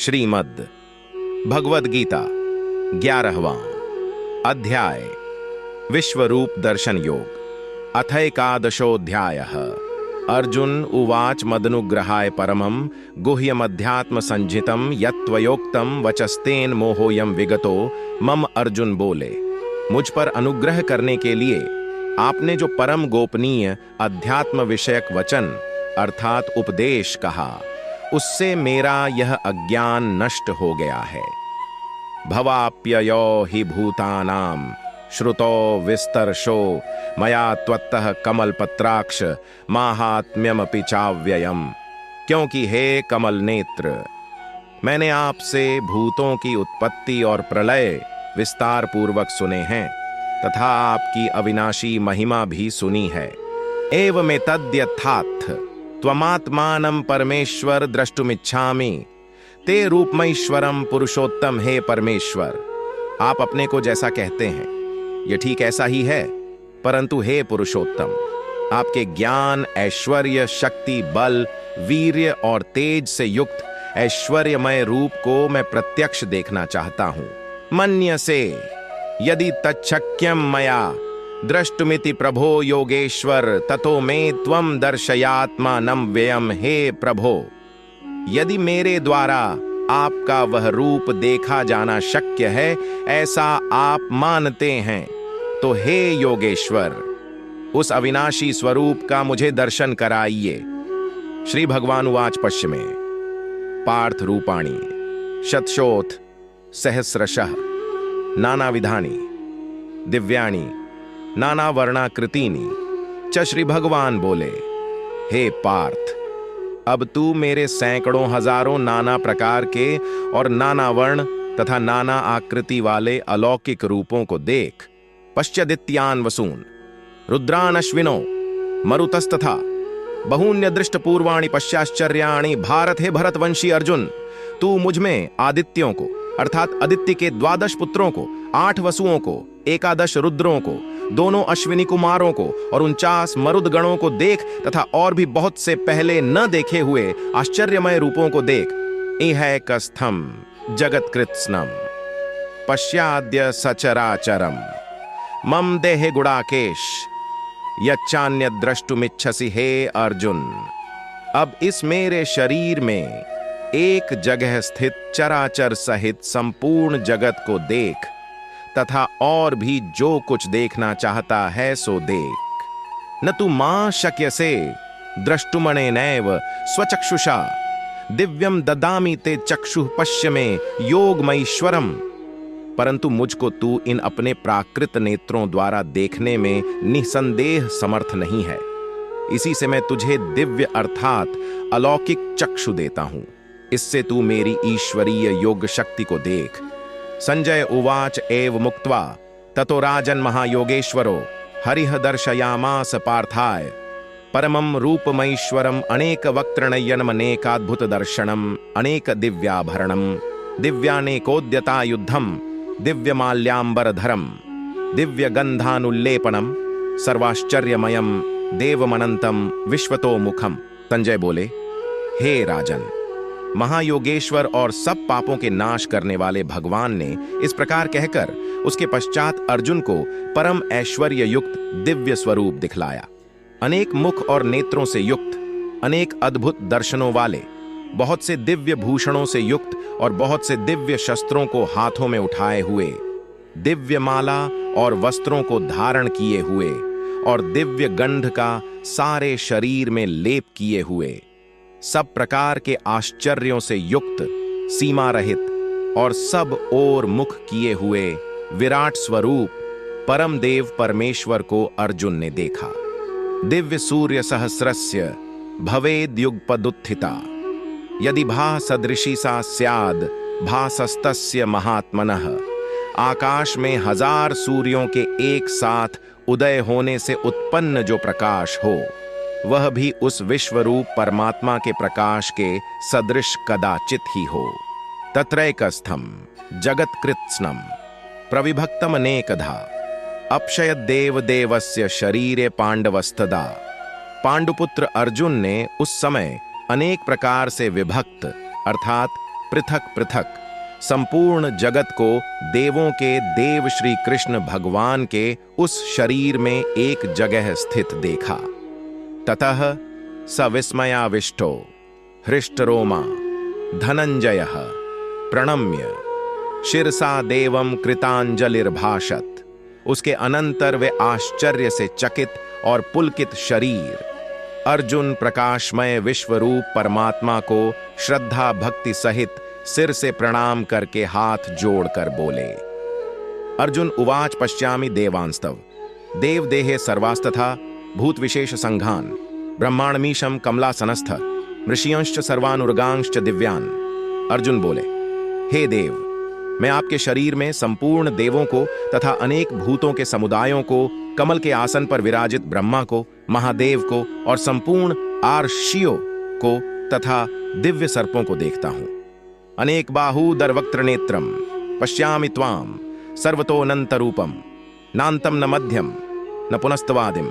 श्रीमद् भगवद गीता 11वां अध्याय विश्वरूप दर्शन योग अथैकादशोऽध्यायः। अर्जुन उवाच मदनुग्रहाय परमं गुह्यमध्यात्म संजितं यत्त्वयोक्तं वचस्तेन मोहोयं विगतो मम। अर्जुन बोले, मुझ पर अनुग्रह करने के लिए आपने जो परम गोपनीय अध्यात्म विषयक वचन अर्थात उपदेश कहा, उससे मेरा यह अज्ञान नष्ट हो गया है। भवाप्ययो हि भूतानां श्रुतो विस्तर्शो मया त्वत्तः कमलपत्राक्ष माहात्म्यमपि चाव्ययम्। क्योंकि हे कमल नेत्र, मैंने आपसे भूतों की उत्पत्ति और प्रलय विस्तार पूर्वक सुने हैं तथा आपकी अविनाशी महिमा भी सुनी है। एवमेतद्यथात् त्वमात्मानं परमेश्वर द्रष्टुमिच्छामि ते रूपमैश्वरम पुरुषोत्तम। हे परमेश्वर, आप अपने को जैसा कहते हैं यह ठीक ऐसा ही है, परंतु हे पुरुषोत्तम, आपके ज्ञान, ऐश्वर्य, शक्ति, बल, वीर्य और तेज से युक्त ऐश्वर्यमय रूप को मैं प्रत्यक्ष देखना चाहता हूं। मन्यसे यदि तच्छक्यं मया द्रष्टुमिति प्रभो योगेश्वर ततो मे त्वं दर्शयात्मानं व्ययम्। हे प्रभो, यदि मेरे द्वारा आपका वह रूप देखा जाना शक्य है ऐसा आप मानते हैं, तो हे योगेश्वर, उस अविनाशी स्वरूप का मुझे दर्शन कराइए। श्री भगवान उवाच पश्चिमे पार्थ रूपाणि शतशोथ सहस्रशः नानाविधानि दिव्यानि नानावर्णाकृतीनि च। श्री भगवान बोले, हे पार्थ, अब तू मेरे सैकड़ों हजारों नाना प्रकार के और नाना वर्ण तथा नाना आकृति वाले अलौकिक रूपों को देख। पश्चादित्यान वसून रुद्रान अश्विनो मरुतस्तथा बहून्य दृष्ट पूर्वाणि पश्चाश्चर्याणि। भारत, हे भरतवंशी अर्जुन, तू मुझ में आदित्यों को अर्थात अदित्य के 12 पुत्रों को, 8 वसुओं को, 11 रुद्रों को, दोनों अश्विनी कुमारों को और 49 मरुद गणों को देख तथा और भी बहुत से पहले न देखे हुए आश्चर्यमय रूपों को देख। इहैकस्थं जगत्कृत्स्नं पश्याद्य सचराचरम् मम देहे गुडाकेश यच्चान्य द्रष्टुमिच्छसि। हे अर्जुन, अब इस मेरे शरीर में एक जगह स्थित चराचर सहित संपूर्ण जगत को देख तथा और भी जो कुछ देखना चाहता है सो देख। न तु मां शक्यसे द्रष्टुमनेनैव स्वचक्षुषा दिव्यम ददामि ते चक्षुः पश्य मे योगमैश्वरम। परंतु मुझको तू इन अपने प्राकृत नेत्रों द्वारा देखने में निसंदेह समर्थ नहीं है। इसी से मैं तुझे दिव्य अर्थात अलौकिक चक्षु देता हूं। इससे तू मेरी ईश्वरीय योग शक्ति को देख। संजय उवाच एव मुक्त्वा ततो राजन् महायोगेश्वरो हरिः दर्शयामास पार्थाय परमं रूपमैश्वरम् अनेक वक्त्रनयनम् अनेकाद्भुत दर्शनम् अनेक दिव्याभरणम् दिव्यानेकोद्यतायुद्धम् दिव्यमाल्याम्बरधरम् दिव्यगंधानुल्लेपनम् सर्वाश्चर्यमयम् देवमनंतम् विश्वतोमुखम्। संजय बोले, हे राजन, महायोगेश्वर और सब पापों के नाश करने वाले भगवान ने इस प्रकार कहकर उसके पश्चात अर्जुन को परम ऐश्वर्य युक्त दिव्य स्वरूप दिखलाया। अनेक मुख और नेत्रों से युक्त, अनेक अद्भुत दर्शनों वाले, बहुत से दिव्य भूषणों से युक्त और बहुत से दिव्य शस्त्रों को हाथों में उठाए हुए, दिव्य माला और वस्त्रों को धारण किए हुए और दिव्य गंध का सारे शरीर में लेप किए हुए, सब प्रकार के आश्चर्यों से युक्त, सीमा रहित और सब ओर मुख किए हुए विराट स्वरूप परम देव परमेश्वर को अर्जुन ने देखा। दिव्य सूर्य सहस्रस्य भवेद युगपदुत्थिता यदि भा सदृशी सा स्याद भासस्तस्य महात्मनः। आकाश में 1000 सूर्यों के एक साथ उदय होने से उत्पन्न जो प्रकाश हो, वह भी उस विश्वरूप परमात्मा के प्रकाश के सदृश कदाचित ही हो। तत्रैकस्थं जगत्कृत्स्नं प्रविभक्तम अनेकधा अपशयद्देव देवस्य शरीरे पांडवस्तदा। पांडुपुत्र अर्जुन ने उस समय अनेक प्रकार से विभक्त अर्थात पृथक पृथक संपूर्ण जगत को देवों के देव श्री कृष्ण भगवान के उस शरीर में एक जगह स्थित देखा। ततः स विस्मयाविष्टो हृष्टरोमा धनंजयः प्रणम्य शिरसा देवं कृतांजलिर्भाषत। उसके अनंतर वे आश्चर्य से चकित और पुलकित शरीर अर्जुन प्रकाशमय विश्वरूप परमात्मा को श्रद्धा भक्ति सहित सिर से प्रणाम करके हाथ जोड़कर बोले। अर्जुन उवाच पश्यामि देवांस्तव देवदेहे सर्वास्तथा भूत विशेष संघान ब्रह्मांडमीशम कमलासनस्थ ऋषियंश्च सर्वानुर्गांश्च दिव्यान। अर्जुन बोले, हे देव, मैं आपके शरीर में संपूर्ण देवों को तथा अनेक भूतों के समुदायों को, कमल के आसन पर विराजित ब्रह्मा को, महादेव को और संपूर्ण आर्षियों को तथा दिव्य सर्पों को देखता हूं। अनेक बाहूदर वक्त्र नेत्रम पश्यामि त्वाम सर्वतोऽनंत रूपम नान्तं न मध्यम न पुनस्तवादिम।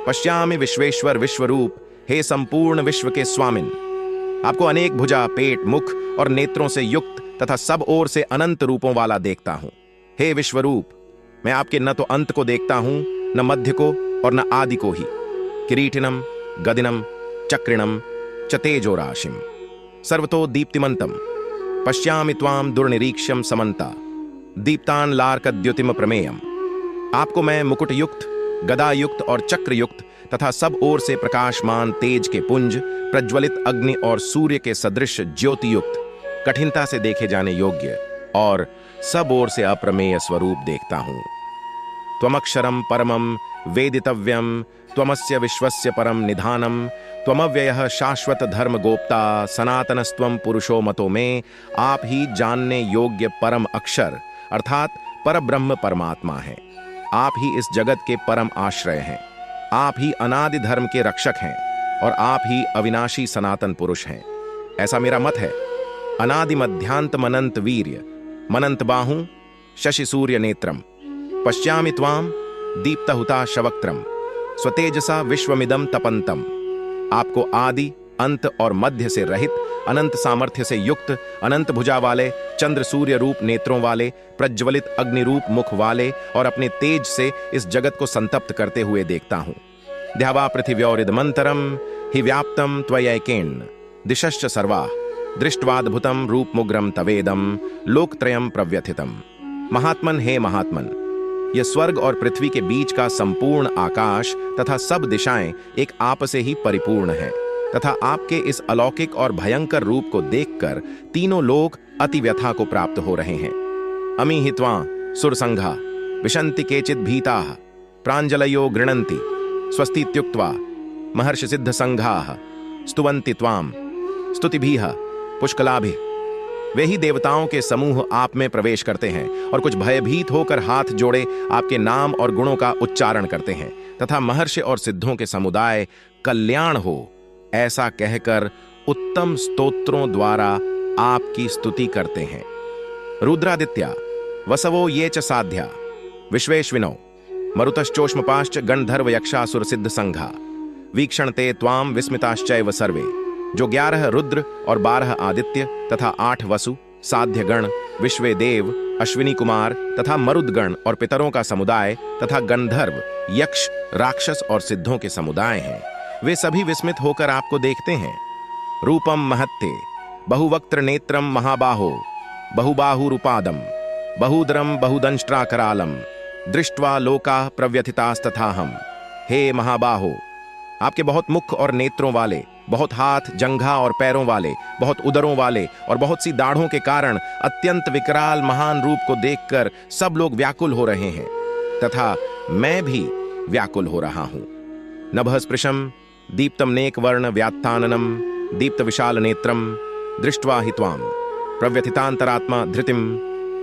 पश्यामि विश्वेश्वर विश्वरूप, हे संपूर्ण विश्व के स्वामिन। आपको अनेक भुजा, पेट, मुख और नेत्रों से युक्त तथा सब ओर से अनंत रूपों वाला देखता हूं। हे विश्वरूप, मैं आपके न तो अंत को देखता हूं, न मध्य को और न आदि को ही। किरीटिनम गदिनम चक्रिणम च तेजोराशिम सर्वतो दीप्तिमंतम पश्यामि त्वाम दुर्निरीक्ष्यम समन्ता दीप्तान लार्कद्युतिम प्रमेयम। आपको मैं मुकुट युक्त, गदा युक्त और चक्र युक्त तथा सब ओर से प्रकाशमान तेज के पुंज, प्रज्वलित अग्नि और सूर्य के सदृश ज्योति युक्त, कठिनता से देखे जाने योग्य और सब ओर से अप्रमेय स्वरूप देखता हूं। त्वमक्षरम परमम वेदितव्यम त्वमस्य विश्वस्य परम निधानम त्वमव्ययः शाश्वत धर्म गोप्ता सनातनस्त्वम पुरुषो मतो में। आप ही जानने योग्य परम अक्षर अर्थात परब्रह्म परमात्मा है। आप ही इस जगत के परम आश्रय हैं। आप ही अनादि धर्म के रक्षक हैं और आप ही अविनाशी सनातन पुरुष हैं, ऐसा मेरा मत है। अनादि मध्यांत मनंत वीर्य मनंत बाहु शशि सूर्य नेत्रम पश्यामि त्वाम दीप्तहुता शवक्त्रम स्वतेजसा विश्वमिदम तपंतम। आपको आदि अंत और मध्य से रहित, अनंत सामर्थ्य से युक्त, अनंत भुजा वाले, चंद्र सूर्य रूप नेत्रों वाले, प्रज्वलित अग्नि रूप मुख वाले और अपने तेज से इस जगत को संतप्त करते हुए देखता हूं। द्यावा पृथिव्योरिदमंतरम हि व्याप्तम त्वयैकेन दिशश्च सर्वा दृष्ट्वाद्भुतम रूपमुग्रम तवेदम लोकत्रयम प्रव्यथितम। महात्मन, हे महात्मन, यह स्वर्ग और पृथ्वी के बीच का संपूर्ण आकाश तथा सब दिशाएं एक आप से ही परिपूर्ण है तथा आपके इस अलौकिक और भयंकर रूप को देखकर तीनों लोग अति व्यथा को प्राप्त हो रहे हैं। अमी हित्वा सुरसंघा विशन्ति केचित् भीताः प्राञ्जलयो गृणन्ति स्वस्तीत्युक्त्वा महर्षि सिद्ध संघाः स्तुवन्ति त्वाम स्तुतिभिः पुष्कलाभिः। वे ही देवताओं के समूह आप में प्रवेश करते हैं और कुछ भयभीत होकर हाथ जोड़े आपके नाम और गुणों का उच्चारण करते हैं तथा महर्षि और सिद्धों के समुदाय कल्याण हो ऐसा कहकर उत्तम स्तोत्रों द्वारा आपकी स्तुति करते हैं। रुद्रादित्या वसवो ये च साध्या विश्वेश्विनो मरुतश्चोष्मपाश्च गणधर्व यक्षासुर सिद्ध संघा वीक्षण ते त्वाम विस्मिताश्चैव सर्वे। जो 11 रुद्र और 12 आदित्य तथा 8 वसु, साध्य गण, विश्वे देव, अश्विनी कुमार तथा मरुदगण और पितरों का समुदाय तथा गंधर्व, यक्ष, राक्षस और सिद्धों के समुदाय हैं, वे सभी विस्मित होकर आपको देखते हैं। रूपम महत्ते बहुवक्त्र नेत्रम महाबाहो बहुबाहुरुपादम बहुदरम बहुदंष्ट्राकरालम दृष्ट्वा लोका प्रव्यथितास्तथाहम। हे महाबाहो, आपके बहुत मुख और नेत्रों वाले, बहुत हाथ, जंघा और पैरों वाले, बहुत उदरों वाले और बहुत सी दाढ़ों के कारण अत्यंत विकराल महान रूप को देखकर सब लोग व्याकुल हो रहे हैं तथा मैं भी व्याकुल हो रहा हूं। नभस्पृशम दीप्तम नेक वर्ण व्यात्ताननम दीप्त विशाल नेत्रम दृष्ट्वा हि त्वाम प्रव्यथितांतरात्मा धृतिम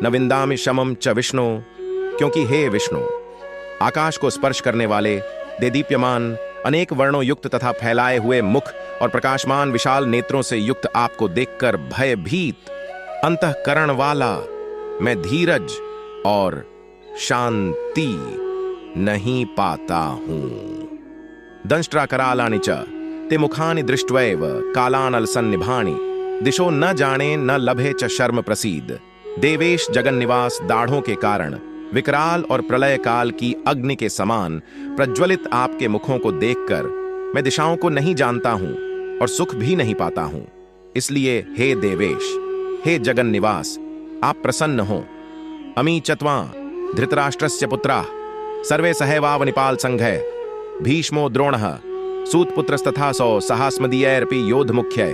न विंदामि शमम च विष्णु। क्योंकि हे विष्णु, आकाश को स्पर्श करने वाले, देदीप्यमान, अनेक वर्णों युक्त तथा फैलाए हुए मुख और प्रकाशमान विशाल नेत्रों से युक्त आपको देखकर भयभीत अंतःकरण वाला मैं धीरज और शांति नहीं पाता हूं। दंष्ट्राकरालानि च ते मुखानि दृष्ट्वैव कालानलसन्निभानि दिशो न जाने न लभे च शर्म प्रसीद। देवेश जगन्निवास दाढ़ों के कारण विकराल और प्रलय काल की अग्नि के समान प्रज्वलित आपके मुखों को देखकर मैं दिशाओं को नहीं जानता हूं और सुख भी नहीं पाता हूं। इसलिए हे देवेश, हे जगन्निवास, आप प्रसन्न हो। अमी चत्वां धृतराष्ट्रस्य पुत्राः सर्वे सहैवावनिपाल संघै भीष्मो द्रोणः सूतपुत्रस्तथासौ सहास्मदीयैरपि योधमुख्यै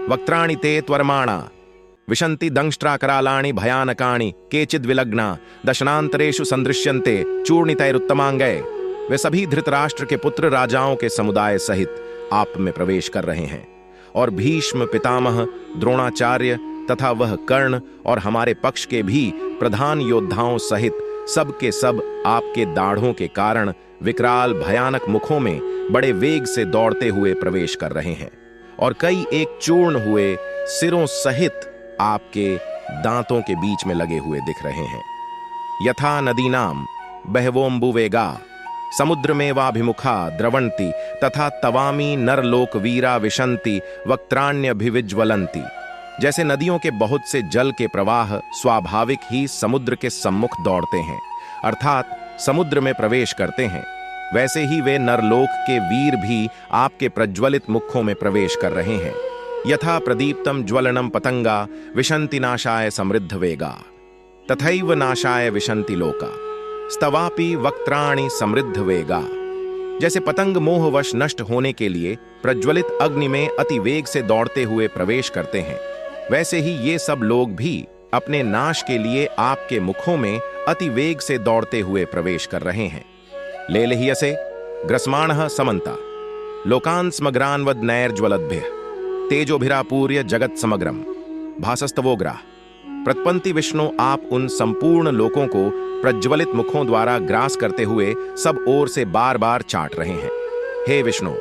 वक्त्राणि ते त्वर्माणा विशन्ति दंष्ट्राकरालानि भयानकानि केचिद् विलग्ना दशनान्तरेषु सन्दृश्यन्ते चूर्णितैरुत्तमांगै। वे सभी धृतराष्ट्र के पुत्र राजाओं के समुदाय सहित आप में प्रवेश कर रहे हैं और भीष्म, पितामह, द्रोणाचार्य तथा वह कर्ण और हमारे पक्ष के भी प्रधान योद्धाओं सहित सब के सब आपके दाढ़ों के कारण विकराल भयानक मुखों में बड़े वेग से दौड़ते हुए प्रवेश कर रहे हैं और कई एक चूर्ण हुए सिरों सहित आपके दांतों के बीच में लगे हुए दिख रहे हैं। यथा नदीनाम बहवोम्बुवेगा समुद्रमेवाभिमुखा द्रवंती तथा तवामी नरलोक वीरा विशंति वक्त्राण्यभिविज्वलंती। जैसे नदियों के बहुत से जल के प्रवाह स्वाभाविक ही समुद्र के सम्मुख दौड़ते हैं, अर्थात समुद्र में प्रवेश करते हैं, वैसे ही वे नरलोक के वीर भी आपके प्रज्वलित मुखों में प्रवेश कर रहे हैं। यथा प्रदीप्तम ज्वलनम पतंगा विशंति नाशाय समृद्ध वेगा तथैव नाशाय विशंति लोका स्तवापि वक्त्राणि समृद्ध वेगा। जैसे पतंग मोहवश नष्ट होने के लिए प्रज्वलित अग्नि में अति वेग से दौड़ते हुए प्रवेश करते हैं, वैसे ही ये सब लोग भी अपने नाश के लिए आपके मुखों में अति वेग से दौड़ते हुए प्रवेश कर रहे हैं। लेलह्यसे ग्रस्माणः समन्ता लोकान् स्मग्रान्वद नैर्ज्वलद्भिः तेजोभिरापूर्य जगत समग्रम भासस्तवोग्रा। प्रतपंती विष्णु, आप उन संपूर्ण लोकों को प्रज्वलित मुखों द्वारा ग्रास करते हुए सब ओर से बार बार चाट रहे हैं। हे विष्णु,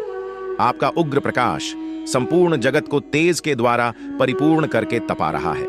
आपका उग्र प्रकाश संपूर्ण जगत को तेज के द्वारा परिपूर्ण करके तपा रहा है।